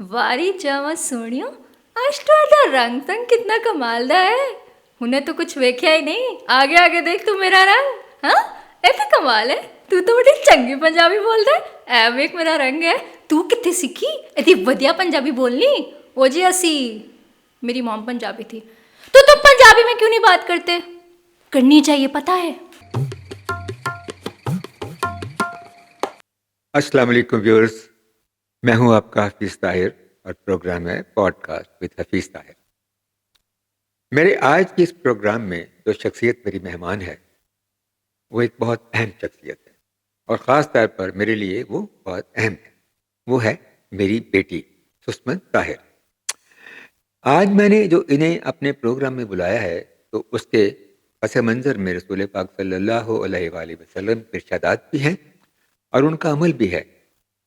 वारी जावा सोनियो, आज ਤੁਹਾਡਾ रंग तंग कितना कमाल दा है। उन्हें तो कुछ वेख्या ही नहीं। आगे आगे देख तू मेरा रंग। हाँ, ਇਹ ਤੇ ਕਮਾਲ ਹੈ। ਤੂੰ ਤਾਂ ਬੜੀ ਚੰਗੀ ਪੰਜਾਬੀ ਬੋਲਦਾ ਐ। ਵੇਖ ਮੇਰਾ ਰੰਗ ਹੈ। ਤੂੰ ਕਿੱਥੇ ਸਿੱਖੀ ਇਹਦੀ ਵਧੀਆ ਪੰਜਾਬੀ बोलनी? वो जी ਅਸੀਂ मेरी मॉम पंजाबी थी। तो तुम पंजाबी में क्यों नहीं बात करते? करनी चाहिए, पता है। अस्सलाम वालेकुम व्यूअर्स, मैं हूं आपका हफीज़ ताहिर और प्रोग्राम है पॉडकास्ट विद हफीज़ ताहिर। मेरे आज के इस प्रोग्राम में जो शख्सियत मेरी मेहमान है वो एक बहुत अहम शख्सियत है और ख़ास तौर पर मेरे लिए वो बहुत अहम है। वो है मेरी बेटी सुषमा ताहिर। आज मैंने जो इन्हें अपने प्रोग्राम में बुलाया है तो उसके पस मंज़र में रसूल पाक सल्लल्लाहु अलैहि वसल्लम के इरशादात भी हैं और उनका अमल भी है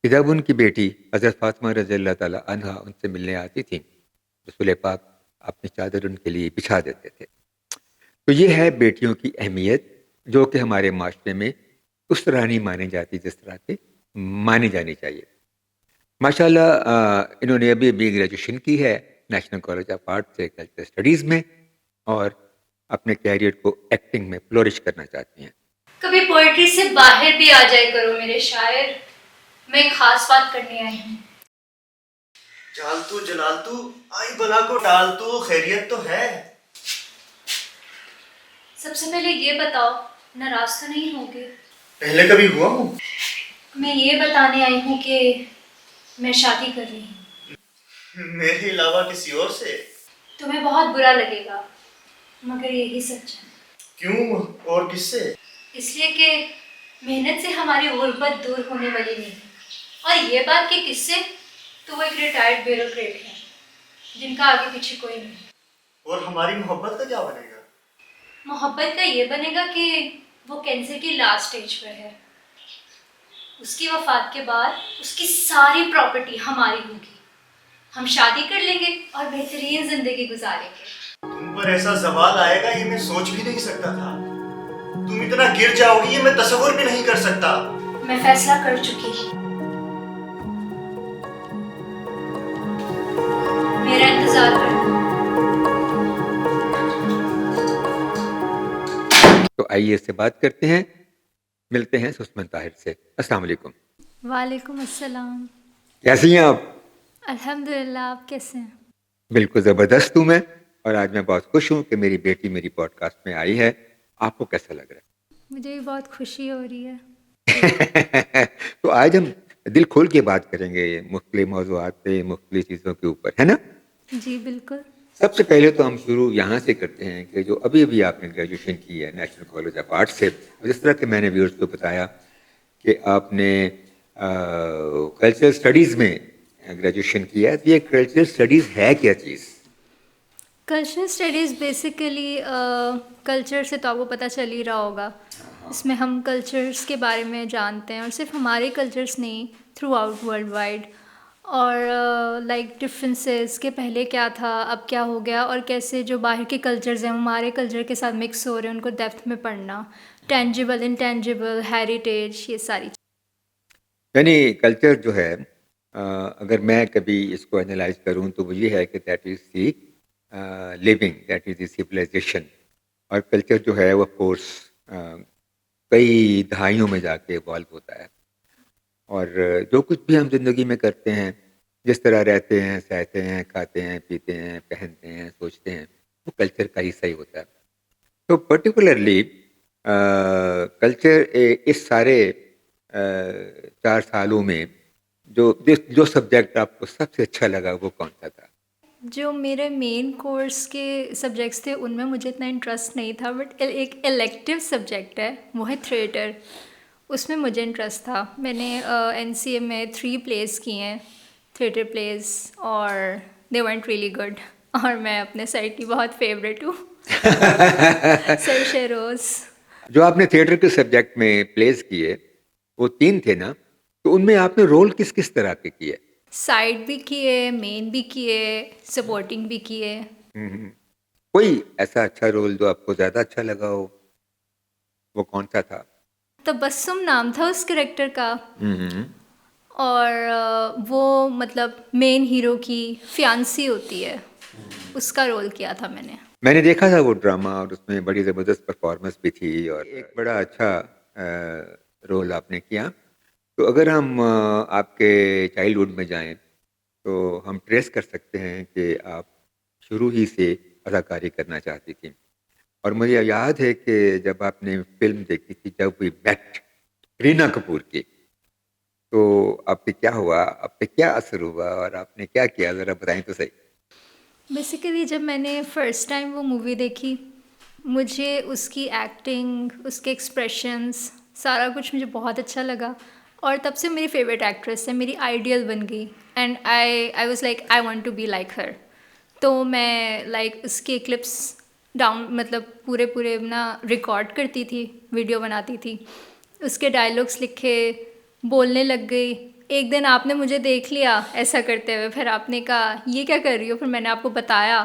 कि जब उनकी बेटी हज़रत फ़ातिमा रज़ियल्लाहु ताला अन्हा उनसे मिलने आती थी, रसूल पाक अपनी चादर उनके लिए बिछा देते थे। तो ये है बेटियों की अहमियत जो कि हमारे माशरे में उस तरह नहीं मानी जाती जिस तरह से मानी जानी चाहिए। माशाल्लाह इन्होंने अभी अभी ग्रेजुएशन की है नेशनल कॉलेज ऑफ आर्ट से कल्चरल स्टडीज़ में और अपने कैरियर को एक्टिंग में फ्लोरिश करना चाहती हैं। कभी पोएट्री से बाहर भी आ जाए करो मेरे शायर। मैं एक खास बात करने आई हूँ। जाल तू जलाल तू आई बला को टाल तू, खैरियत तो है। सबसे पहले ये बताओ, नाराज तो नहीं होगे? पहले कभी हुआ हूँ? मैं ये बताने आई हूँ कि मैं शादी कर रही हूँ। मेरे अलावा किसी और से? तुम्हें बहुत बुरा लगेगा मगर यही सच है। क्यों और किससे? इसलिए कि मेहनत से हमारी गुर्बत दूर होने वाली नहीं। और ये बात कि किससे, तो वो एक रिटायर्ड ब्यूरोक्रेट है जिनका आगे पीछे कोई नहीं। और हमारी मोहब्बत का क्या बनेगा? मोहब्बत का ये बनेगा कि वो कैंसर की लास्ट स्टेज पर है। उसकी वफात के बाद उसकी सारी प्रॉपर्टी हमारी होगी। हम शादी कर लेंगे और बेहतरीन जिंदगी गुजारेंगे। तुम पर ऐसा जवाल आएगा ये मैं सोच भी नहीं सकता था। तुम इतना गिर जाओगी ये मैं तसव्वुर भी नहीं कर सकता। मैं फैसला कर चुकी हूँ। मेरा इंतजार करना। तो आइए इससे बात करते हैं, मिलते हैं सुषमा ताहिर से। अस्सलाम वालेकुम। वालेकुम अस्सलाम। कैसी हैं आप? अल्हम्दुलिल्लाह, आप कैसे हैं? बिल्कुल ज़बरदस्त हूँ मैं और आज मैं बहुत खुश हूँ कि मेरी बेटी मेरी पॉडकास्ट में आई है। आपको कैसा लग रहा मुझे भी बहुत खुशी हो रही है। है? तो आज हम दिल खोल के बात करेंगे मुख्तलिफ मौज़ूआत पे, मुख्तलिफ चीज़ों के ऊपर, है ना? जी बिल्कुल। सबसे पहले तो हम शुरू यहाँ से करते हैं कि जो अभी अभी आपने ग्रेजुएशन की है नेशनल कॉलेज ऑफ आर्ट से, जिस तरह के मैंने व्यूअर्स को बताया कि आपने कल्चरल स्टडीज़ में ग्रेजुएशन किया है, तो ये कल्चरल स्टडीज़ है क्या चीज़? कल्चरल स्टडीज़ बेसिकली कल्चर से तो आपको पता चल ही रहा होगा। इसमें हम कल्चर्स के बारे में जानते हैं और सिर्फ हमारे कल्चर्स नहीं, थ्रू आउट वर्ल्ड वाइड। और लाइक डिफरेंसेस के पहले क्या था, अब क्या हो गया, और कैसे जो बाहर के कल्चर्स हैं हमारे कल्चर के साथ मिक्स हो रहे हैं, उनको डेप्थ में पढ़ना, टेंजिबल इंटेंजिबल हेरिटेज, ये सारी। यानी कल्चर जो है अगर मैं कभी इसको एनालाइज करूं तो वो ये है कि that is the living, that is the civilization. और कल्चर जो है वो कोर्स कई दहाइयों में जाके इवॉल्व होता है और जो कुछ भी हम ज़िंदगी में करते हैं, जिस तरह रहते हैं, सहते हैं, खाते हैं, पीते हैं, पहनते हैं, सोचते हैं, वो कल्चर का हिस्सा ही होता है। तो पर्टिकुलरली कल्चर इस सारे 4 सालों में जो सब्जेक्ट आपको सबसे अच्छा लगा वो कौन-सा था? जो मेरे मेन कोर्स के सब्जेक्ट्स थे उनमें मुझे इतना इंटरेस्ट नहीं था, बट एक इलेक्टिव सब्जेक्ट है वो है थिएटर। उसमें मुझे इंटरेस्ट था। मैंने एनसीए में 3 प्लेस किए हैं, थिएटर प्लेस, और दे वेंट रियली गुड। और मैं अपने सर की बहुत फेवरेट हूँ। सर शेरोज़। जो आपने थिएटर के सब्जेक्ट में प्लेस किए, वो 3 थे ना? तो उनमें आपने रोल किस-किस तरह के किए? साइड भी किए, मेन भी किए, सपोर्टिंग भी किए। हुँ, हुँ। कोई ऐसा अच्छा रोल जो आपको ज़्यादा अच्छा लगा हो, वो कौन-सा था? तबस्सुम नाम था उस कैरेक्टर का। हुँ, हुँ। और वो मतलब मेन हीरो की फियांसी होती है, उसका रोल किया था मैंने। मैंने देखा था वो ड्रामा और उसमें बड़ी ज़बरदस्त परफॉर्मेंस भी थी और एक बड़ा अच्छा रोल आपने किया। तो अगर हम आपके चाइल्डहुड में जाएं तो हम ट्रेस कर सकते हैं कि आप शुरू ही से अदाकारी करना चाहती थी और मुझे याद है कि जब आपने फिल्म देखी थी जब वी मेट करीना कपूर की, तो आप पे क्या हुआ, आप पे क्या असर हुआ और आपने क्या किया, ज़रा बताएं तो सही। बेसिकली जब मैंने फ़र्स्ट टाइम वो मूवी देखी, मुझे उसकी एक्टिंग, उसके एक्सप्रेशंस, सारा कुछ मुझे बहुत अच्छा लगा और तब से मेरी फेवरेट एक्ट्रेस है, मेरी आइडियल बन गई and I was like I want to be like her. तो मैं लाइक उसके क्लिप्स डाउन मतलब पूरे पूरे ना रिकॉर्ड करती थी, वीडियो बनाती थी, उसके डायलॉग्स लिखे, बोलने लग गई। एक दिन आपने मुझे देख लिया ऐसा करते हुए, फिर आपने कहा ये क्या कर रही हो, फिर मैंने आपको बताया,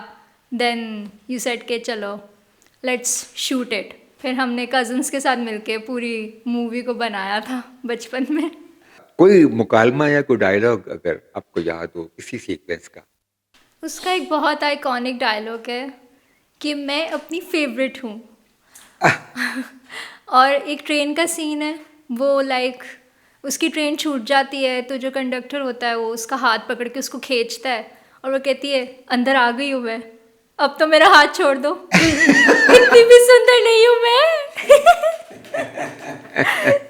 देन यू सेड के चलो लेट्स शूट इट। फिर हमने कज़न्स के साथ मिलके पूरी मूवी को बनाया था बचपन में। कोई मुकालमा या कोई डायलॉग अगर आपको याद हो किसी सीक्वेंस का। उसका एक बहुत आइकॉनिक डायलॉग है कि मैं अपनी फेवरेट हूँ। और एक ट्रेन का सीन है, वो लाइक उसकी ट्रेन छूट जाती है तो जो कंडक्टर होता है वो उसका हाथ पकड़ के उसको खींचता है और वो कहती है अंदर आ गई हूँ मैं, अब तो मेरा हाथ छोड़ दो। इतनी भी सुंदर नहीं हूँ मैं।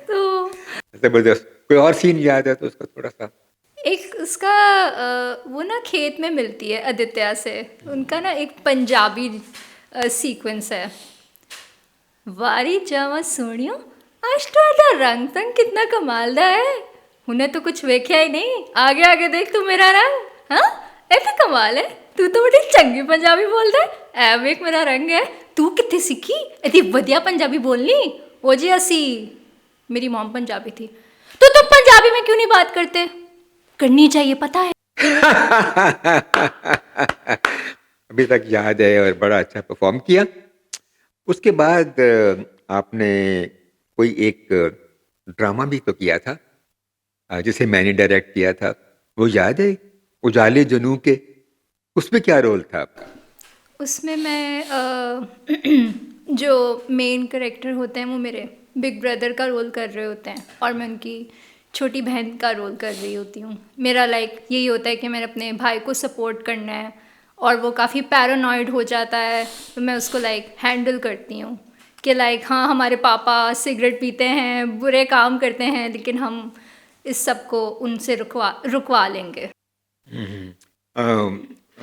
तो ज़बरदस्त। कोई और सीन याद है तो उसका थोड़ा सा। एक उसका वो ना खेत में मिलती है आदित्य से, उनका ना एक पंजाबी सीक्वेंस है। वारी जावा सोनियो, आज ਤੁਹਾਡਾ रंग तंग कितना कमाल दा है, उन्हें तो कुछ वेख्या ही नहीं, आगे आगे देख तू मेरा रंग। हाँ ਇਹ ਤਾਂ ਕਮਾਲ ਹੈ, ਤੂੰ ਤਾਂ ਬੜੀ ਚੰਗੀ ਪੰਜਾਬੀ ਬੋਲਦਾ ਹੈ, ਐ ਵੇਖ ਮੇਰਾ ਰੰਗ ਹੈ, ਤੂੰ ਕਿੱਥੇ ਸਿੱਖੀ ਇਤਨੀ ਵਧੀਆ ਪੰਜਾਬੀ बोलनी। वो जी ਅਸੀਂ मेरी मॉम पंजाबी थी, तो तुम पंजाबी में क्यों नहीं बात करते, करनी चाहिए पता है। अभी तक याद है और बड़ा अच्छा परफॉर्म किया। उसके बाद आपने कोई एक ड्रामा भी तो किया था जिसे मैंने डायरेक्ट किया था, वो याद है, उजाले जुनू के, उसमें क्या रोल था आपका। उसमें मैं जो मेन करेक्टर होते हैं वो मेरे बिग ब्रदर का रोल कर रहे होते हैं और मैं उनकी छोटी बहन का रोल कर रही होती हूँ। मेरा लाइक यही होता है कि मैंने अपने भाई को सपोर्ट करना है और वो काफ़ी पैरानॉइड हो जाता है, तो मैं उसको लाइक हैंडल करती हूँ कि लाइक हाँ हमारे पापा सिगरेट पीते हैं, बुरे काम करते हैं, लेकिन हम इस सब को उनसे रुकवा लेंगे।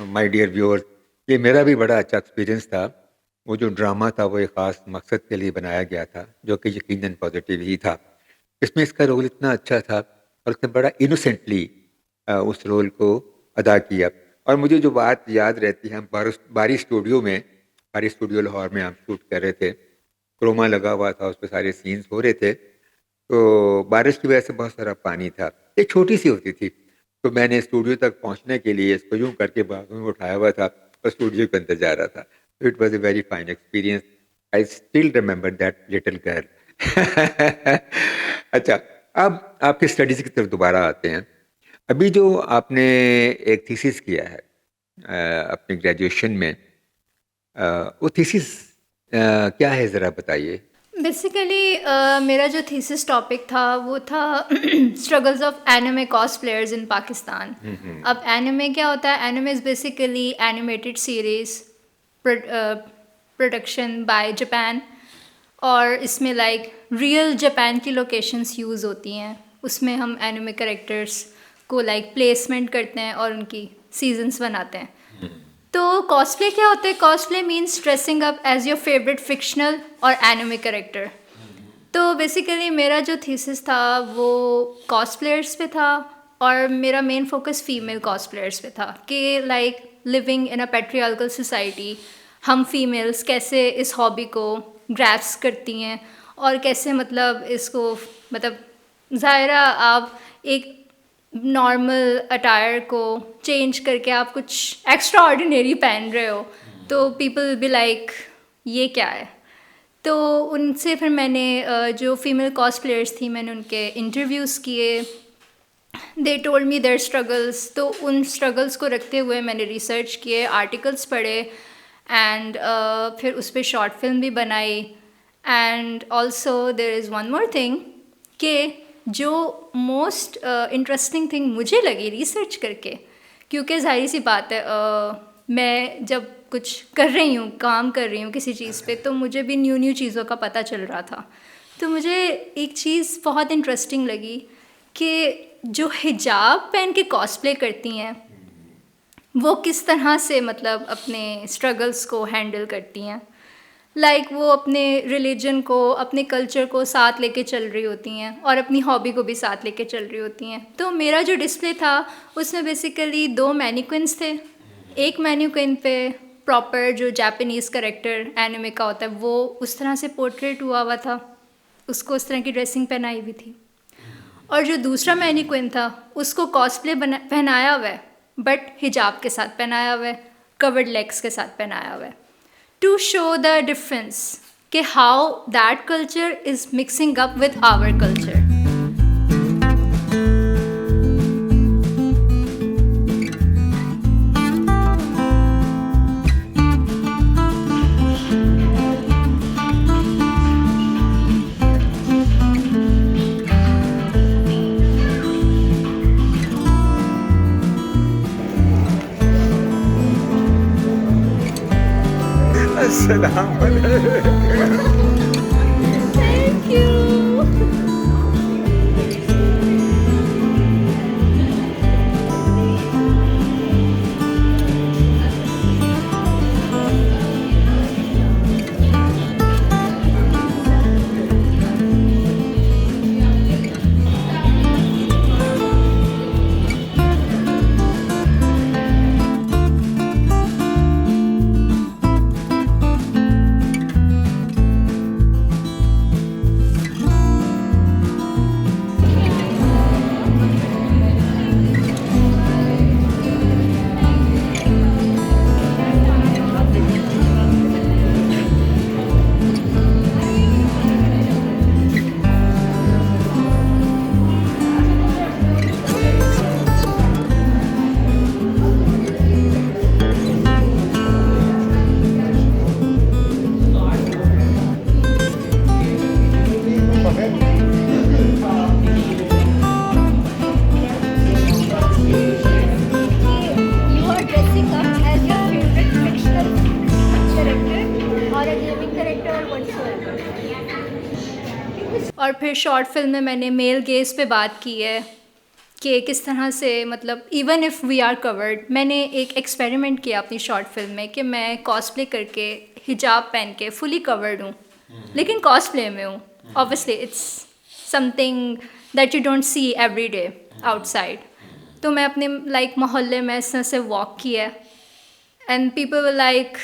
माय डियर व्यूअर्स, ये मेरा भी बड़ा अच्छा एक्सपीरियंस था। वो जो ड्रामा था वो एक ख़ास मकसद के लिए बनाया गया था जो कि यकीनन पॉजिटिव ही था। इसमें इसका रोल इतना अच्छा था और उसने बड़ा इनोसेंटली उस रोल को अदा किया। और मुझे जो बात याद रहती है, हम बारी स्टूडियो में, बारी स्टूडियो लाहौर में हम शूट कर रहे थे, क्रोमा लगा हुआ था, उस पर सारे सीन्स हो रहे थे। तो बारिश की वजह से बहुत सारा पानी था, एक छोटी सी होती थी, तो मैंने स्टूडियो तक पहुंचने के लिए इसको यूं करके बाजू में उठाया हुआ था और स्टूडियो के अंदर जा रहा था। तो it was a very fine experience. I still remember that little girl. अच्छा, अब आपकी स्टडीज़ की तरफ दोबारा आते हैं। अभी जो आपने एक थीसिस किया है अपने ग्रेजुएशन में, वो थीसिस क्या है, ज़रा बताइए। बेसिकली मेरा जो थीसिस टॉपिक था वो था स्ट्रगल्स ऑफ एनिमे कॉस्प्लेयर्स इन पाकिस्तान। अब एनिमे क्या होता है, anime is basically animated series production by Japan, और इसमें लाइक रियल जापान की लोकेशंस यूज़ होती हैं, उसमें हम एनिमे करेक्टर्स को लाइक प्लेसमेंट करते हैं और उनकी सीजन्स बनाते हैं। तो कॉस्प्ले क्या होता है, cosplay means dressing up as your favourite fictional और एनिमे करेक्टर। तो बेसिकली मेरा जो थीसिस था वो कॉस्प्लेयर्स पे था और मेरा मेन फोकस फीमेल कॉस्प्लेयर्स पे था कि like living in a patriarchal society हम फीमेल्स कैसे इस हॉबी को ग्रैस्प करती हैं और कैसे मतलब इसको मतलब ज़ाहिरा आप एक नॉर्मल अटायर को चेंज करके आप कुछ एक्स्ट्रा ऑर्डिनरी पहन रहे हो तो पीपल विल बी लाइक ये क्या है। तो उनसे फिर मैंने जो फीमेल कॉस्प्लेयर्स थी मैंने उनके इंटरव्यूज़ किए, they told me there struggles, तो उन स्ट्रगल्स को रखते हुए मैंने रिसर्च किए, आर्टिकल्स पढ़े एंड फिर उस पर शॉर्ट फिल्म भी बनाई. And also there is one more thing कि जो मोस्ट इंटरेस्टिंग थिंग मुझे लगी रिसर्च करके, क्योंकि जाहिर सी बात है मैं जब कुछ कर रही हूँ, काम कर रही हूँ किसी चीज़ पे, तो मुझे भी न्यू चीज़ों का पता चल रहा था. तो मुझे एक चीज़ बहुत इंटरेस्टिंग लगी कि जो हिजाब पहन के कॉस्प्ले करती हैं वो किस तरह से मतलब अपने स्ट्रगल्स को हैंडल करती हैं. लाइक वो अपने रिलीजन को, अपने कल्चर को साथ लेके चल रही होती हैं और अपनी हॉबी को भी साथ लेके चल रही होती हैं. तो मेरा जो डिस्प्ले था उसमें बेसिकली 2 मैनिक्विन्स थे. एक मैनिक्विन पे प्रॉपर जो जापानीज़ करेक्टर एनिमे का होता है वो उस तरह से पोर्ट्रेट हुआ था, उसको उस तरह की ड्रेसिंग पहनाई हुई थी. और जो दूसरा मैनिक्विन था उसको कॉस्प्ले पहनाया हुआ है, बट हिजाब के साथ पहनाया हुआ है, कवर्ड लेग्स के साथ पहनाया हुआ है, टू शो द डिफरेंस कि how that culture is mixing up with our culture. अस्सलाम वालेकुम. Thank you. और फिर शॉर्ट फिल्म में मैंने मेल गेज पे बात की है कि किस तरह से मतलब even if we are covered. मैंने एक एक्सपेरिमेंट किया अपनी शॉर्ट फिल्म में कि मैं कॉस्प्ले करके हिजाब पहन के फुली कवर्ड हूँ, लेकिन कॉस्प्ले में हूँ. Obviously it's something that you don't see every day outside. तो मैं अपने लाइक मोहल्ले में इस तरह से वॉक किया एंड पीपल वर लाइक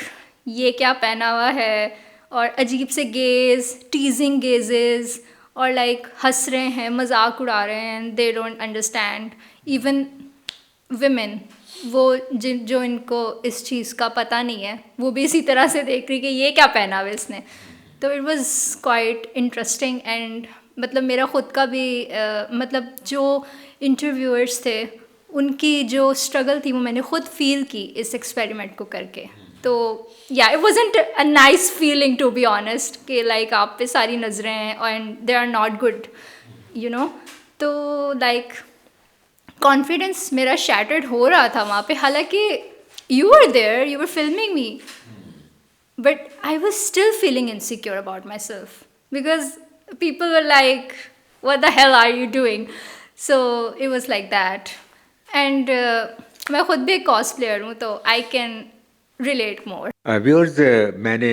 ये क्या पहना हुआ है, और अजीब से गेज़, टीजिंग गेजेस, और लाइक हंस रहे हैं, मजाक उड़ा रहे हैं. They don't understand. Even women, वो जो इनको इस चीज़ का पता नहीं है, वो भी इसी तरह से देख रही कि ये क्या पहना हुआ इसने. तो it was quite interesting. And मतलब मेरा ख़ुद का भी मतलब जो इंटरव्यूअर्स थे उनकी जो स्ट्रगल थी वो मैंने ख़ुद फील की इस एक्सपेरिमेंट को करके. तो या it wasn't a nice feeling to be honest कि लाइक आप पे सारी नज़रें हैं and they are not good, you know. तो लाइक कॉन्फिडेंस मेरा शैटर्ड हो रहा था वहाँ पे. हालांकि you were there, you were filming me, but I was still feeling insecure about myself because people were like what the hell are you doing. So it was like that. And मैं खुद भी एक cosplayer हूँ तो I can relate more. Viewers, मैंने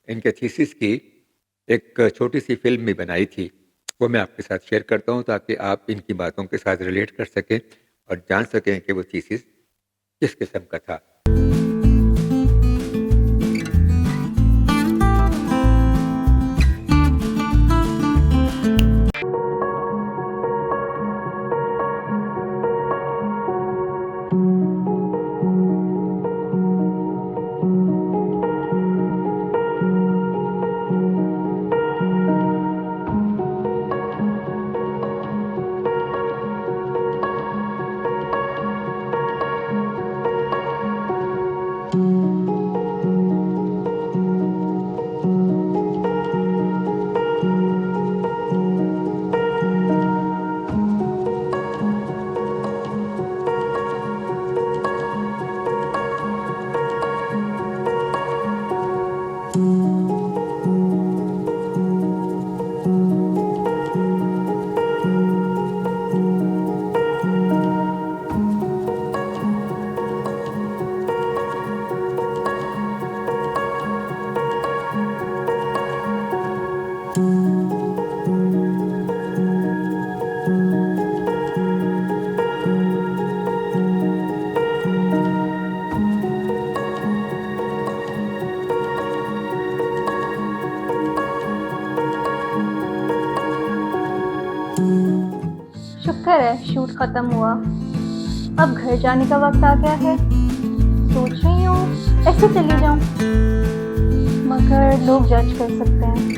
इनके thesis की एक छोटी सी फिल्म भी बनाई थी, वो मैं आपके साथ शेयर करता हूँ ताकि आप इनकी बातों के साथ रिलेट कर सकें और जान सकें कि वो थीसिस किस किस्म का था. खैर है, शूट ख़त्म हुआ, अब घर जाने का वक्त आ गया है। सोच रही हूँ ऐसे चली जाऊँ, मगर लोग जज कर सकते हैं।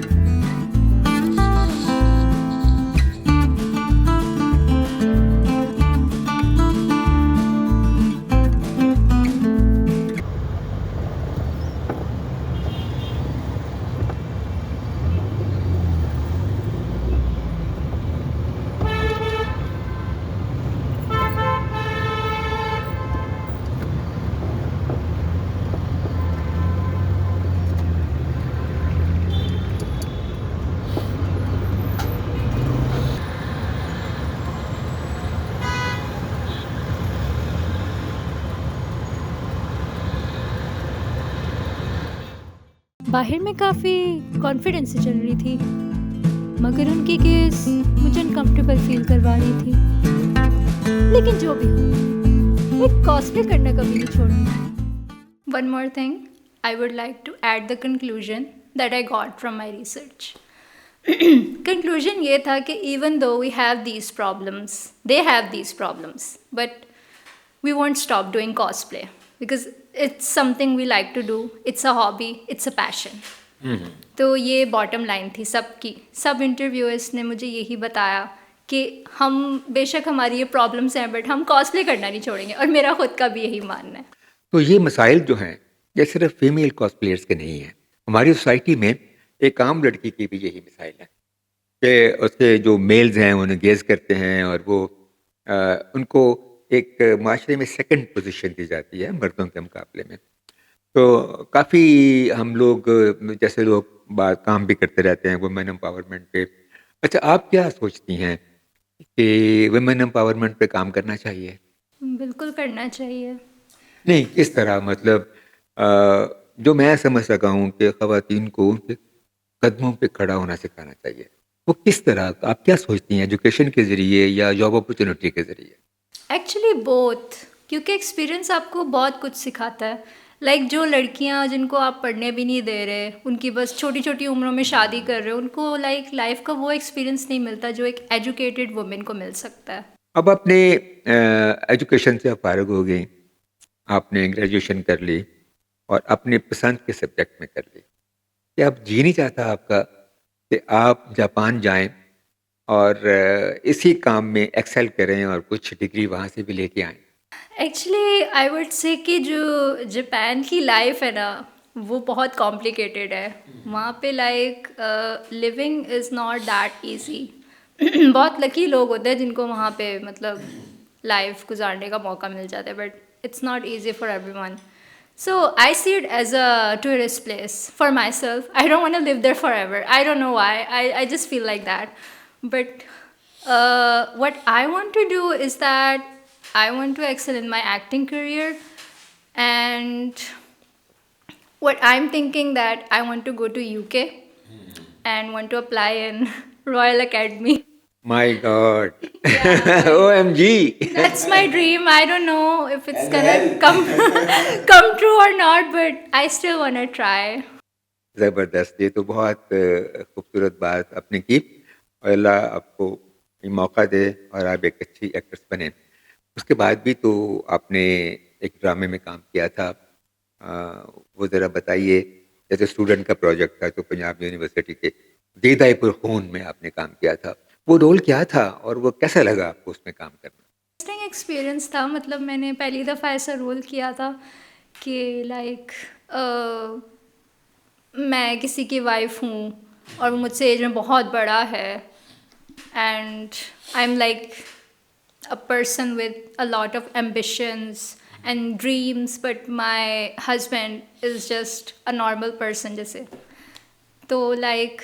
बाहर में काफ़ी कॉन्फिडेंस से चल रही थी, मगर उनकी केस मुझे अनकम्फर्टेबल फील करवा रही थी। लेकिन जो भी हो, मैं कॉस्प्ले करना कभी नहीं छोड़ूंगी। One more thing, I would like to add the conclusion that I got from my research. Conclusion ये था कि even though we have these problems, they have these problems, but we won't stop doing cosplay because it's something we like to do, it's a hobby, it's a passion. तो ये bottom line थी सबकी। सब interviewers ने मुझे यही बताया कि हम बेशक हमारी ये प्रॉब्लम्स हैं बट हम कॉस्प्ले करना नहीं छोड़ेंगे, और मेरा खुद का भी यही मानना है। तो ये मसाइल जो हैं ये सिर्फ फीमेल कॉस्प्लेयर्स के नहीं हैं, हमारी सोसाइटी में एक आम लड़की की भी यही मसाइल है कि उसके जो मेल्स हैं उन्हें गेज करते हैं और वो उनको एक माशरे में सेकंड पोजीशन दी जाती है मर्दों के मुकाबले में। तो काफ़ी हम लोग जैसे लोग बात काम भी करते रहते हैं वुमेन एम्पावरमेंट पे। अच्छा, आप क्या सोचती हैं कि वुमेन एम्पावरमेंट पे काम करना चाहिए? बिल्कुल करना चाहिए। नहीं, किस तरह? मतलब जो मैं समझ सका हूँ कि ख़वातीन को उनके कदमों पे खड़ा होना सिखाना चाहिए। वो किस तरह? आप क्या सोचती हैं, एजुकेशन के ज़रिए या जॉब अपॉर्चुनिटी के ज़रिए? एक्चुअली बोथ, क्योंकि एक्सपीरियंस आपको बहुत कुछ सिखाता है। लाइक जो लड़कियां जिनको आप पढ़ने भी नहीं दे रहे, उनकी बस छोटी छोटी उम्रों में शादी कर रहे हो, उनको लाइक लाइफ का वो एक्सपीरियंस नहीं मिलता जो एक एजुकेटेड वुमेन को मिल सकता है। अब अपने एजुकेशन से आप फारिग हो गई, आपने ग्रेजुएशन कर ली और अपने पसंद के सब्जेक्ट में कर ली। क्या अब जी नहीं चाहता आपका कि आप जापान जाएं और इसी काम में एक्सेल करें और कुछ डिग्री वहाँ से भी लेके आएं? एक्चुअली आई वुड से कि जो जापान की लाइफ है ना वो बहुत कॉम्प्लिकेटेड है। वहाँ पे like living is not that easy. बहुत लकी लोग होते हैं जिनको वहाँ पे मतलब लाइफ गुजारने का मौका मिल जाता है, but it's not easy for everyone. So I see it as a tourist place for myself. I don't want to live there forever. I don't know why. I just feel like that. But what I want to do is that I want to excel in my acting career. And what I'm thinking that I want to go to UK and want to apply in Royal Academy. My God. Yeah, OMG. that's my dream. I don't know if it's gonna come true or not, but I still wanna try. ज़बरदस्त, ये तो बहुत खूबसूरत बात आपने की और अल्लाह आपको ये मौका दे और आप एक अच्छी एक्ट्रेस बने। उसके बाद भी तो आपने एक ड्रामे में काम किया था, वो ज़रा बताइए। जैसे स्टूडेंट का प्रोजेक्ट था तो पंजाब यूनिवर्सिटी के दीदापुर खून में आपने काम किया था, वो रोल क्या था और वो कैसा लगा आपको उसमें काम करना? इंटरेस्टिंग एक्सपीरियंस था। मतलब मैंने पहली दफ़ा ऐसा रोल किया था कि लाइक मैं किसी की वाइफ हूँ और वो मुझसे एज में बहुत बड़ा है, and I am like a person with a lot of ambitions and dreams, but my husband is just a normal person जैसे। तो लाइक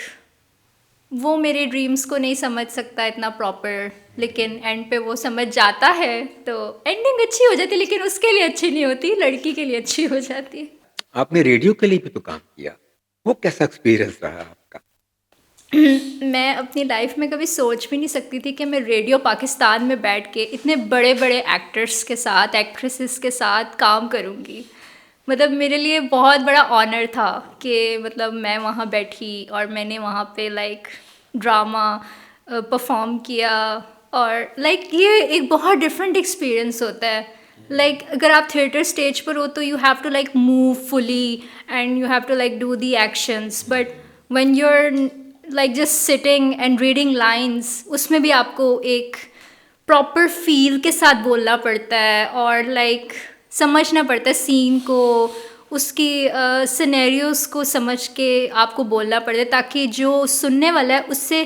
वो मेरे ड्रीम्स को नहीं समझ सकता इतना प्रॉपर, लेकिन एंड पे वो समझ जाता है तो एंडिंग अच्छी हो जाती है, लेकिन उसके लिए अच्छी नहीं होती, लड़की के लिए अच्छी हो जाती है। आपने रेडियो के लिए भी तो काम किया, वो कैसा एक्सपीरियंस रहा आपका? मैं अपनी लाइफ में कभी सोच भी नहीं सकती थी कि मैं रेडियो पाकिस्तान में बैठ के इतने बड़े बड़े एक्टर्स के साथ, एक्ट्रेसेस के साथ काम करूँगी। मतलब मेरे लिए बहुत बड़ा ऑनर था कि मतलब मैं वहाँ बैठी और मैंने वहाँ पे लाइक ड्रामा परफॉर्म किया और ये एक बहुत डिफरेंट एक्सपीरियंस होता है। अगर आप थिएटर स्टेज पर हो तो you have to move fully and you have to do the actions, but when you are just sitting and reading lines, उसमें भी आपको एक प्रॉपर फील के साथ बोलना पड़ता है और समझना पड़ता है सीन को, उसकी सिनेरियोस को समझ के आपको बोलना पड़ता है, ताकि जो सुनने वाला है उससे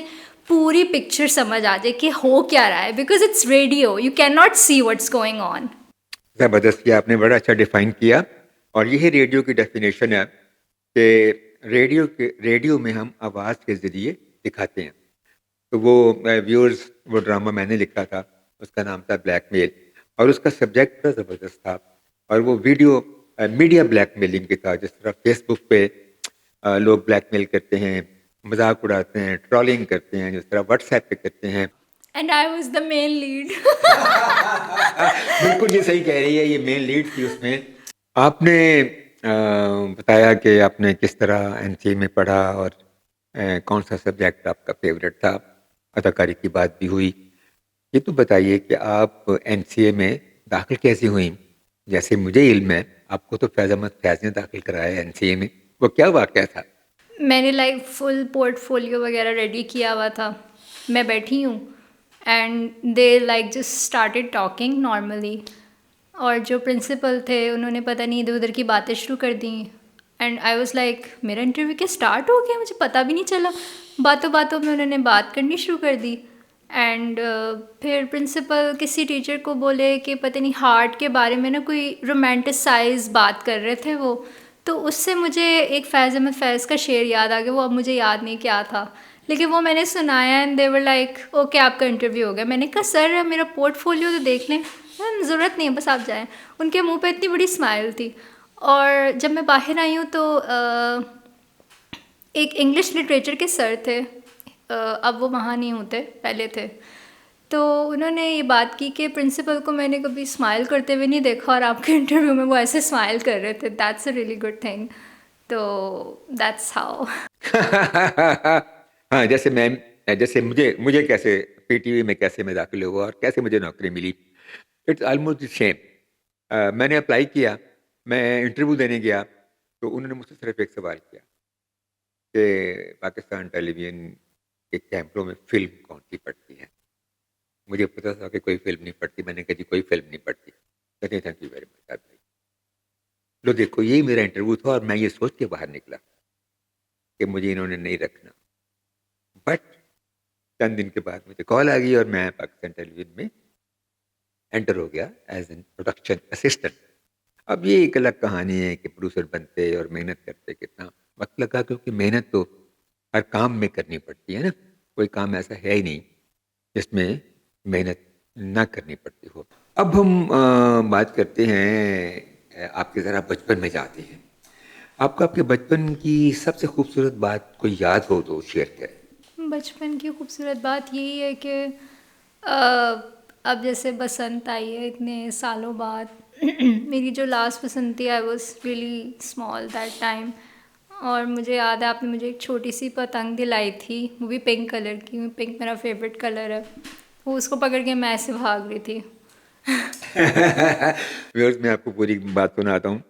पूरी पिक्चर समझ आ जाए कि हो क्या रहा है, because it's radio, you can not see what's going on. ज़बरदस्त किया आपने, बड़ा अच्छा डिफाइन किया। और यही रेडियो की डेफिनेशन है कि रेडियो में हम आवाज़ के ज़रिए दिखाते हैं। तो वो व्यूअर्स, वो ड्रामा मैंने लिखा था, उसका नाम था ब्लैकमेल, और उसका सब्जेक्ट बड़ा ज़बरदस्त था। और वो वीडियो मीडिया ब्लैकमेलिंग की था, जिस तरह फेसबुक पे लोग ब्लैकमेल करते हैं, मजाक उड़ाते हैं, ट्रोलिंग करते हैं, जिस तरह व्हाट्सएप पे करते हैं। And I was the main lead. बिल्कुल ये सही कह रही है, ये मेन लीड थी उसमें। आपने बताया कि आपने किस तरह एनसीए में पढ़ा और कौन सा सब्जेक्ट आपका फेवरेट था, अदाकारी की बात भी हुई। ये तो बताइए कि आप एनसीए में दाखिल कैसे हुई? जैसे मुझे इल्म है, आपको तो फैज़ अहमद फैज़ ने दाखिल कराया एनसीए में, वो क्या वाक़या था? मैंने फुल पोर्टफोलियो वगैरह रेडी किया हुआ था, मैं बैठी हूँ and they just started talking normally, और जो प्रिंसिपल थे उन्होंने पता नहीं इधर उधर की बातें शुरू कर दी एंड आई वाज मेरा इंटरव्यू क्या स्टार्ट हो गया, मुझे पता भी नहीं चला। बातों बातों में उन्होंने बात करनी शुरू कर दी एंड फिर प्रिंसिपल किसी टीचर को बोले कि पता नहीं हार्ट के बारे में ना कोई रोमांटिसाइज बात कर रहे थे वो, तो उससे मुझे एक फैज़ अहमद फैज़ का शेर याद आ गया, वो अब मुझे याद नहीं क्या था, लेकिन वो मैंने सुनाया एंड दे वर ओके आपका इंटरव्यू हो गया। मैंने कहा सर मेरा पोर्टफोलियो तो देख लें। ज़रूरत नहीं है, बस आप जाएं। उनके मुंह पे इतनी बड़ी स्माइल थी। और जब मैं बाहर आई हूँ तो एक इंग्लिश लिटरेचर के सर थे, अब वो वहाँ नहीं होते, पहले थे, तो उन्होंने ये बात की कि प्रिंसिपल को मैंने कभी स्माइल करते हुए नहीं देखा और आपके इंटरव्यू में वो ऐसे स्माइल कर रहे थे, that's a really good thing. तो दैट्स हाउ। हाँ, जैसे मुझे मुझे कैसे पीटीवी में कैसे मैं दाखिल हुआ और कैसे मुझे नौकरी मिली, इट्स ऑलमोस्ट द सेम। मैंने अप्लाई किया, मैं इंटरव्यू देने गया, तो उन्होंने मुझसे सिर्फ एक सवाल किया कि पाकिस्तान टेलीविज़न के कैमरों में फ़िल्म कौन-सी पड़ती है? मुझे पता था कि कोई फ़िल्म नहीं पड़ती, मैंने कहा जी कोई फ़िल्म नहीं पड़ती। कहते हैं थैंक यू वेरी मच आप जाइए। लो देखो यही मेरा इंटरव्यू था और मैं ये सोच के बाहर निकला कि मुझे इन्होंने नहीं रखना। बट चंद दिन के बाद मुझे कॉल आ गई और मैं पाकिस्तान टेलीविज़न में एंटर हो गया एज़ एन प्रोडक्शन असिस्टेंट। अब ये एक अलग कहानी है कि प्रोड्यूसर बनते और मेहनत करते कितना वक़्त लगा, क्योंकि मेहनत तो हर काम में करनी पड़ती है ना, कोई काम ऐसा है ही नहीं जिसमें मेहनत ना करनी पड़ती हो। अब हम बात करते हैं आपके ज़रा बचपन में जाते हैं। आपको आपके बचपन की सबसे खूबसूरत बात कोई याद हो तो शेयर करें? बचपन की खूबसूरत बात यही है कि अब जैसे बसंत आई है इतने सालों बाद। मेरी जो लास्ट बसंत थी I was really small that time, और मुझे याद है आपने मुझे एक छोटी सी पतंग दिलाई थी, वो भी पिंक कलर की, पिंक मेरा फेवरेट कलर है, वो उसको पकड़ के मैं ऐसे भाग रही थी। व्यूअर्स मैं आपको पूरी बात सुनाता हूँ।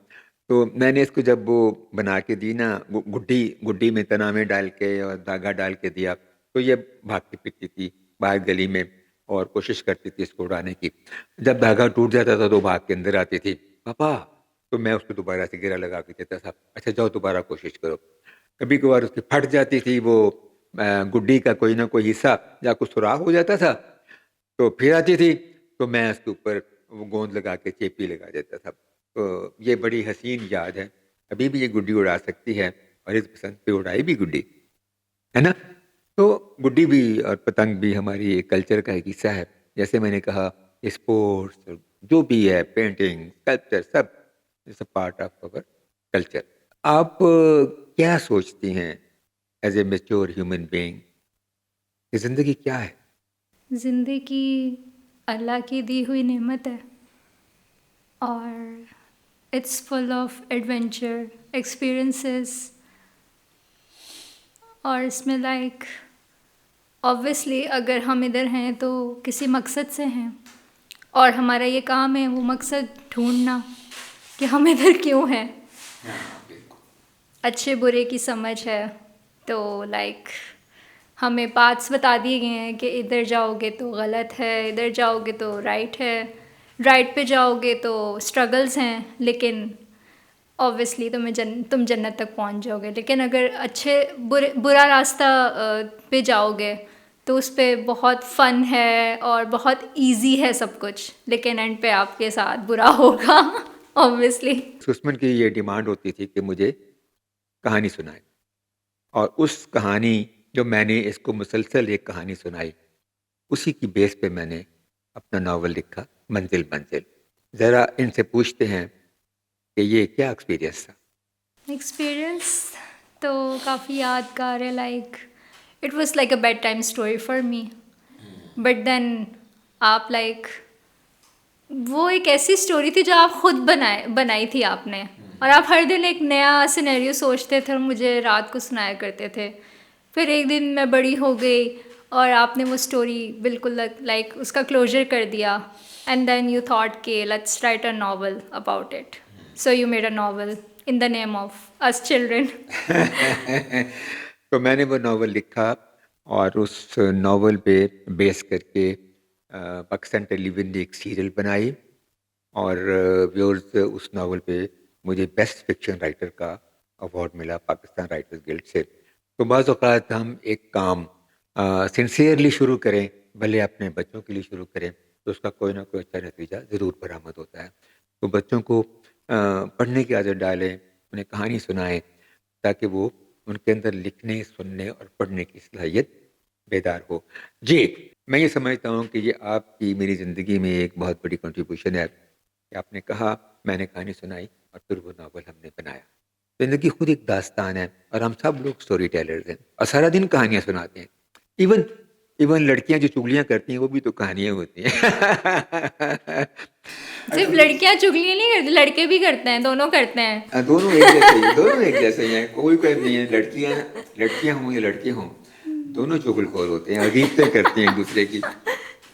तो मैंने इसको जब वो बना के दी ना, गुड्डी गुड्डी में तना में डाल के और धागा डाल के दिया, तो ये भागती फिरती थी बाहर गली में और कोशिश करती थी इसको उड़ाने की। जब धागा टूट जाता था तो भाग के अंदर आती थी, पापा, तो मैं उसको दोबारा से घेरा लगा के देता था, अच्छा जाओ दोबारा कोशिश करो। कभी कभार उसकी फट जाती थी वो गुड्डी का कोई ना कोई हिस्सा, या कुछ सुराख हो जाता था, तो फिर आती थी, तो मैं उसके ऊपर वो गोंद लगा के चेपी लगा देता था। तो ये बड़ी हसीन याद है, अभी भी ये गुड्डी उड़ा सकती है और इस बसंत पे उड़ाई भी गुड्डी, है ना? तो गुड्डी भी और पतंग भी हमारी कल्चर का एक हिस्सा है। जैसे मैंने कहा स्पोर्ट्स जो भी है, पेंटिंग, स्कल्पचर, सब it's a part of our culture. आप क्या सोचती हैं as a mature human being कि ज़िंदगी क्या है? ज़िंदगी अल्लाह की दी हुई नेमत है, और it's full of adventure experiences, और इसमें ऑब्वियसली अगर हम इधर हैं तो किसी मकसद से हैं, और हमारा ये काम है वो मकसद ढूंढना कि हम इधर क्यों हैं। अच्छे बुरे की समझ है, तो लाइक हमें पाथ्स बता दिए गए हैं कि इधर जाओगे तो गलत है, इधर जाओगे तो राइट है, राइट पे जाओगे तो स्ट्रगल्स हैं, लेकिन ऑब्वियसली तुम जन्नत तक पहुंच जाओगे। लेकिन अगर अच्छे बुरा रास्ता पे जाओगे तो उस पे बहुत फ़न है और बहुत इजी है सब कुछ, लेकिन एंड पे आपके साथ बुरा होगा ऑब्वियसली। सुषमन की ये डिमांड होती थी कि मुझे कहानी सुनाए, और उस कहानी जो मैंने इसको मुसलसल एक कहानी सुनाई, उसी की बेस पे मैंने अपना नावल लिखा, मंजिल मंजिल। ज़रा इनसे पूछते हैं कि ये क्या एक्सपीरियंस था। एक्सपीरियंस तो काफ़ी यादगार है, like it was like a bedtime story for me, but then आप लाइक वो एक ऐसी स्टोरी थी जो आप खुद बनाई थी आपने, और आप हर दिन एक नया सिनेरियो सोचते थे और मुझे रात को सुनाया करते थे। फिर एक दिन मैं बड़ी हो गई और आपने वो स्टोरी बिल्कुल लाइक उसका क्लोजर कर दिया, एंड देन यू थॉट के let's write a novel about it, so you made a novel in the name of us children. तो मैंने वो नावल लिखा, और उस नावल पे बेस करके पाकिस्तान टेलीविज़न ने एक सीरियल बनाई, और व्यूअर्स उस नावल पे मुझे बेस्ट फिक्शन राइटर का अवार्ड मिला पाकिस्तान राइटर्स गिल्ड से। तो बाज़ औक़ात हम एक काम सिंसियरली शुरू करें, भले अपने बच्चों के लिए शुरू करें, तो उसका कोई ना कोई अच्छा नतीजा ज़रूर बरामद होता है। तो बच्चों को पढ़ने की आदत डालें, उन्हें कहानी सुनाएं, ताकि वो उनके अंदर लिखने, सुनने और पढ़ने की सलाहियत बेदार हो। जी, मैं ये समझता हूँ कि ये आपकी मेरी ज़िंदगी में एक बहुत बड़ी कंट्रीब्यूशन है कि आपने कहा, मैंने कहानी सुनाई और फिर वो नावल हमने बनाया। ज़िंदगी खुद एक दास्तान है, और हम सब लोग स्टोरी टेलर्स हैं और सारा दिन कहानियाँ सुनाते हैं। इवन इवन लड़कियाँ जो चुगलियाँ करती हैं, वो भी तो कहानियाँ होती हैं। सिर्फ लड़कियां चुगली नहीं करती, लड़के भी करते हैं, दोनों करते हैं। दोनों एक जैसे ही, दोनों एक जैसे ही हैं, कोई कोई नहीं है। लड़कियाँ हों या लड़के हों, दोनों चुगलखोर होते हैं, अजीबतें करते हैं एक दूसरे की।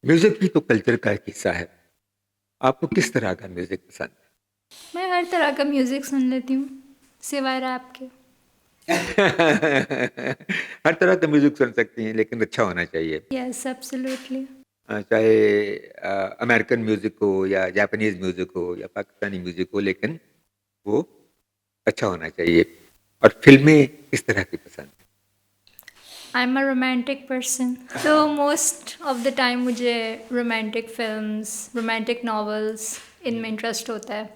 म्यूजिक भी तो कल्चर का एक हिस्सा है। आपको किस तरह का म्यूजिक पसंद मैं हर तरह का म्यूज़िक सुन लेती हूँ सिवाय रैप के। है? हर तरह का म्यूजिक सुन सकती हैं, लेकिन अच्छा होना चाहिए। Yes absolutely. चाहे अमेरिकन म्यूजिक हो या जापानीज म्यूजिक हो या पाकिस्तानी म्यूजिक हो, लेकिन वो अच्छा होना चाहिए। और फिल्में किस तरह की पसंद है? I am a romantic person, तो मोस्ट ऑफ द टाइम मुझे रोमांटिक फिल्म्स, रोमांटिक नॉवेल्स, इनमें इंटरेस्ट होता है।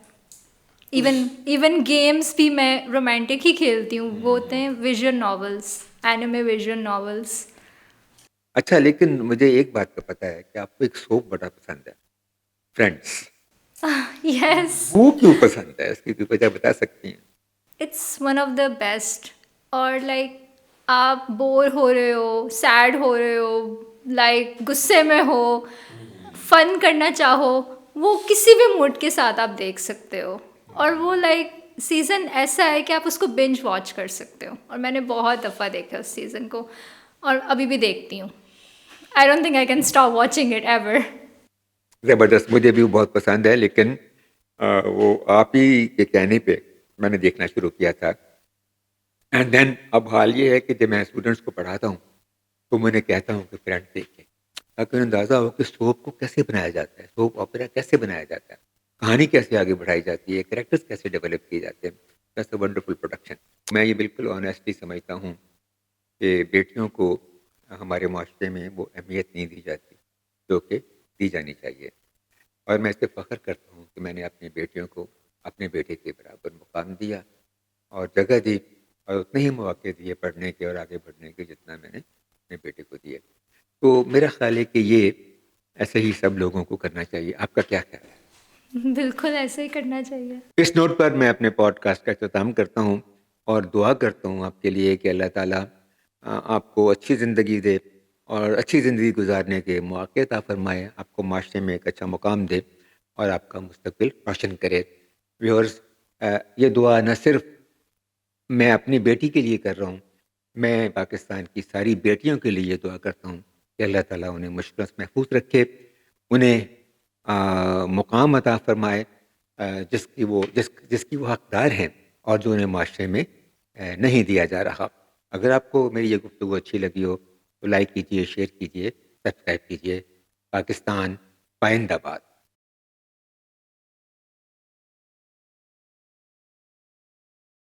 इवन इवन गेम्स भी मैं रोमांटिक ही खेलती हूँ, वो होते हैं visual novels, anime visual novels. अच्छा, लेकिन मुझे एक बात का पता है कि आपको एक सोप बड़ा पसंद है, फ्रेंड्स। यस, वो क्यों पसंद है? इसकी कोई वजह बता सकती हैं? It's one of the best. और लाइक आप बोर हो रहे हो, सैड हो रहे हो, लाइक गुस्से में हो, फन करना चाहो, वो किसी भी मूड के साथ आप देख सकते हो। और वो लाइक सीज़न ऐसा है कि आप उसको बिंज वॉच कर सकते हो, और मैंने बहुत दफ़ा देखा उस सीज़न को, और अभी भी देखती हूँ। I don't think I can stop watching it ever. ज़बरदस्त, मुझे भी वो बहुत पसंद है, लेकिन वो आप ही के कहने पे मैंने देखना शुरू किया था। एंड देन अब हाल ये है कि जब मैं स्टूडेंट्स को पढ़ाता हूँ, तो मैं उन्हें कहता हूँ कि फ्रेंड्स देखें, ताकि उन्हें अंदाज़ा हो कि सोप को कैसे बनाया जाता है, सोप ओपेरा कैसे बनाया जाता है, कहानी कैसे आगे बढ़ाई जाती है, कैरेक्टर्स कैसे डेवलप किए जाते हैं। That's a wonderful production. मैं ये बिल्कुल ऑनेस्टली समझता हूँ कि बेटियों को हमारे माशरे में वो अहमियत नहीं दी जाती जो कि दी जानी चाहिए। और मैं इससे फ़ख्र करता हूँ कि मैंने अपनी बेटियों को अपने बेटे के बराबर मुकाम दिया और जगह दी, और उतने ही मौके दिए पढ़ने के और आगे बढ़ने के जितना मैंने अपने बेटे को दिए। तो मेरा ख़्याल है कि ये ऐसे ही सब लोगों को करना चाहिए। आपका क्या ख़्याल है? बिल्कुल ऐसे ही करना चाहिए। इस नोट पर मैं अपने पॉडकास्ट का इख्तिताम करता हूँ और दुआ करता हूँ आपके लिए कि अल्लाह ताला आपको अच्छी ज़िंदगी दे और अच्छी ज़िंदगी गुजारने के मौके अता फ़रमाए, आपको माशरे में एक अच्छा मुकाम दे और आपका मुस्तकबिल रोशन करे। व्यूअर्स, ये दुआ न सिर्फ मैं अपनी बेटी के लिए कर रहा हूँ, मैं पाकिस्तान की सारी बेटियों के लिए ये दुआ करता हूँ कि अल्लाह ताला उन्हें मुश्किलों से महफूज रखे, उन्हें मुकाम अता फरमाए जिसकी वो हकदार हैं और जो उन्हें माशरे में नहीं दिया जा रहा। अगर आपको मेरी ये गुफ्तगू अच्छी लगी हो तो लाइक कीजिए, शेयर कीजिए, सब्सक्राइब कीजिए। पाकिस्तान पाइंदाबाद।